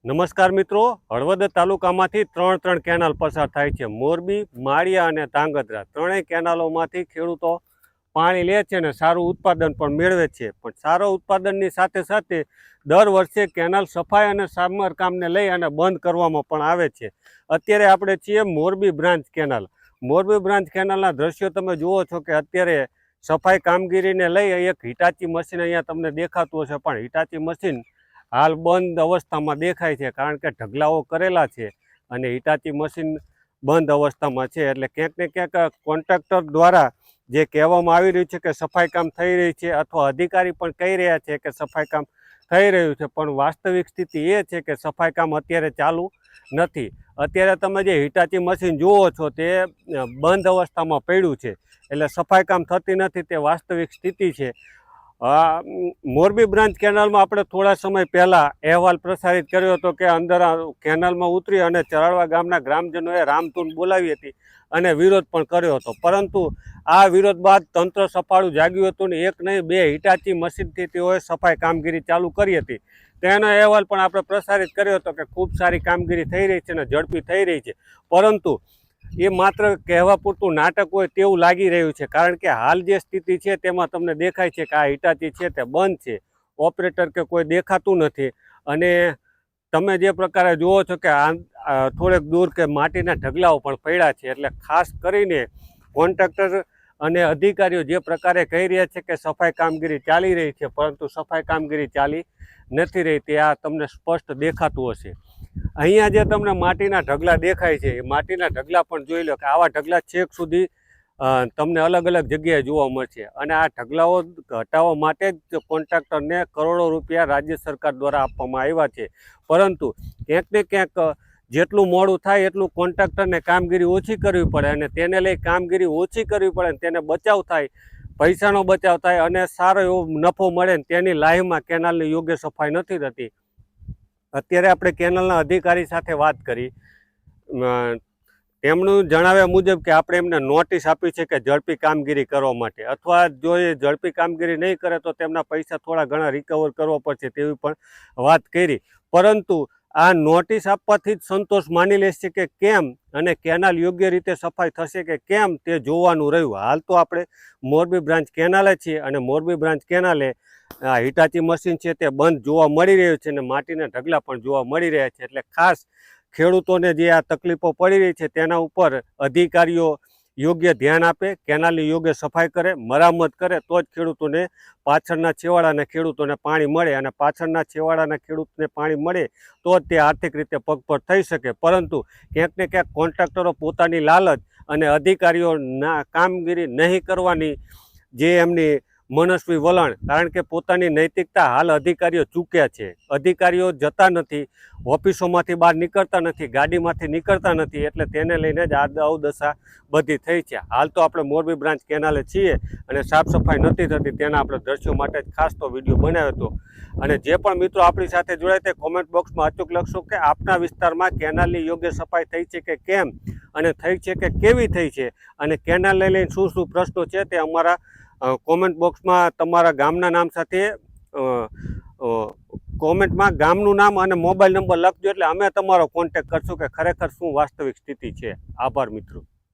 નમસ્કાર મિત્રો, હળવદ તાલુકામાંથી ત્રણ કેનાલ પસાર થાય છે. મોરબી, માળિયા અને ધાંગધ્રા ત્રણેય કેનાલોમાંથી ખેડૂતો પાણી લે છે અને સારું ઉત્પાદન પણ મેળવે છે. પણ સારો ઉત્પાદનની સાથે સાથે દર વર્ષે કેનાલ સફાઈ અને સમારકામને લઈ અને બંધ કરવામાં પણ આવે છે. અત્યારે આપણે છીએ Morbi branch canal. Morbi branch કેનાલના દ્રશ્યો તમે જુઓ છો કે અત્યારે સફાઈ કામગીરીને લઈ એક હિટાચી મશીન અહીંયા તમને દેખાતું હશે, પણ હિટાચી મશીન હાલ બંધ અવસ્થામાં દેખાય છે, કારણ કે ઢગલાઓ કરેલા છે અને હિટાચી મશીન બંધ અવસ્થામાં છે. એટલે ક્યાંક ને ક્યાંક કોન્ટ્રાક્ટર દ્વારા જે કહેવામાં આવી રહ્યું છે કે સફાઈ કામ થઈ રહી છે, અથવા અધિકારી પણ કહી રહ્યા છે કે સફાઈ કામ થઈ રહ્યું છે, પણ વાસ્તવિક સ્થિતિ એ છે કે સફાઈ કામ અત્યારે ચાલુ નથી. અત્યારે તમે જે હિટાચી મશીન જુઓ છો તે બંધ અવસ્થામાં પડ્યું છે, એટલે સફાઈ કામ થતી નથી, તે વાસ્તવિક સ્થિતિ છે. મોરબી બ્રાન્ચ કેનાલમાં આપણે થોડા સમય પહેલાં અહેવાલ પ્રસારિત કર્યો હતો કે અંદર કેનાલમાં ઉતરી અને ચરાડવા ગામના ગ્રામજનોએ રામધૂન બોલાવી હતી અને વિરોધ પણ કર્યો હતો. પરંતુ આ વિરોધ બાદ તંત્ર સફાળું જાગ્યું હતું ને એક નહીં બે હિટાચી મશીનથી તેઓએ સફાઈ કામગીરી ચાલુ કરી હતી. તેનો અહેવાલ પણ આપણે પ્રસારિત કર્યો હતો કે ખૂબ સારી કામગીરી થઈ રહી છે અને ઝડપી થઈ રહી છે. પરંતુ એ માત્ર કહેવા પૂરતું નાટક હોય તેવું લાગી રહ્યું છે, કારણ કે હાલ જે સ્થિતિ છે તેમાં તમને દેખાય છે કે આ હિટાચી છે તે બંધ છે, ઓપરેટર કે કોઈ દેખાતું નથી. અને તમે જે પ્રકારે જુઓ છો કે થોડેક દૂર કે માટીના ઢગલાઓ પણ પડ્યા છે. એટલે ખાસ કરીને કોન્ટ્રાક્ટર અને અધિકારીઓ જે પ્રકારે કહી રહ્યા છે કે સફાઈ કામગીરી ચાલી રહી છે, પરંતુ સફાઈ કામગીરી ચાલી નથી રહી, તે આ તમને સ્પષ્ટ દેખાતું હશે. અહીંયા જે તમને માટીના ઢગલા દેખાય છે એ માટીના ઢગલા પણ જોઈ લો કે આવા ઢગલા છેક સુધી તમને અલગ અલગ જગ્યાએ જોવા મળશે. અને આ ઢગલાઓ હટાવવા માટે જ કોન્ટ્રાક્ટરને કરોડો રૂપિયા રાજ્ય સરકાર દ્વારા આપવામાં આવ્યા છે. પરંતુ ક્યાંક ને ક્યાંક જેટલું મોડું થાય એટલું કોન્ટ્રાક્ટરને કામગીરી ઓછી કરવી પડે, અને તેને લઈ કામગીરી ઓછી કરવી પડે, તેને બચાવ થાય, પૈસાનો બચાવ થાય અને સારો એવો નફો મળે, તેની લાઈવમાં કેનાલની યોગ્ય સફાઈ નથી થતી. અત્યારે આપણે કેનાલના અધિકારી સાથે વાત કરી, તેમનું જણાવ્યા મુજબ કે આપણે એમને નોટિસ આપી છે કે ઝડપી કામગીરી કરવા માટે, અથવા જો એ ઝડપી કામગીરી નહીં કરે તો તેમના પૈસા થોડા ઘણા રિકવર કરવા પડશે તેવી પણ વાત કરી. પરંતુ આ નોટિસ આપવાથી જ સંતોષ માની લેશે કે કેમ, અને કેનાલ યોગ્ય રીતે સફાઈ થશે કે કેમ તે જોવાનું રહ્યું. હાલ તો આપણે મોરબી બ્રાન્ચ કેનાલે છીએ અને મોરબી બ્રાન્ચ કેનાલે આ હિટાચી મશીન છે તે બંધ જોવા મળી રહ્યું છે અને માટીના ઢગલા પણ જોવા મળી રહ્યા છે. એટલે ખાસ ખેડૂતોને જે આ તકલીફો પડી રહી છે તેના ઉપર અધિકારીઓ યોગ્ય ધ્યાન આપે, કેનાલની યોગ્ય સફાઈ કરે, મરામત કરે, તો જ ખેડૂતોને પાછળના છેવાડાના ખેડૂતોને પાણી મળે, અને પાછળના છેવાડાના ખેડૂતને પાણી મળે તો જ તે આર્થિક રીતે પગભર થઈ શકે. પરંતુ ક્યાંક ને ક્યાંક કોન્ટ્રાક્ટરો પોતાની લાલચ અને અધિકારીઓના કામગીરી નહીં કરવાની જે એમની મનસ્વી વલણ, કારણ કે પોતાની નૈતિકતા હાલ અધિકારીઓ ચૂક્યા છે. અધિકારીઓ જતા નથી, ઓફિસોમાંથી બહાર નીકળતા નથી, ગાડીમાંથી નીકળતા નથી, એટલે તેને લઈને જ આ અવદશા બધી થઈ છે. હાલ તો આપણે મોરબી બ્રાન્ચ કેનાલે છીએ અને સાફ સફાઈ નથી થતી, તેના આપણે દ્રશ્યો માટે જ ખાસ તો વિડીયો બનાવ્યો હતો. અને જે પણ મિત્રો આપણી સાથે જોડાય તે કોમેન્ટ બોક્સમાં અચૂક લખશો કે આપના વિસ્તારમાં કેનાલની યોગ્ય સફાઈ થઈ છે કે કેમ, અને થઈ છે કે કેવી થઈ છે, અને કેનાલને લઈને શું શું પ્રશ્નો છે તે અમારા કોમેન્ટ બોક્સમાં તમારા ગામના નામ સાથે કોમેન્ટમાં ગામનું નામ અને મોબાઈલ નંબર લખજો, એટલે અમે તમારો કોન્ટેક્ટ કરશું કે ખરેખર શું વાસ્તવિક સ્થિતિ છે. આભાર મિત્રો.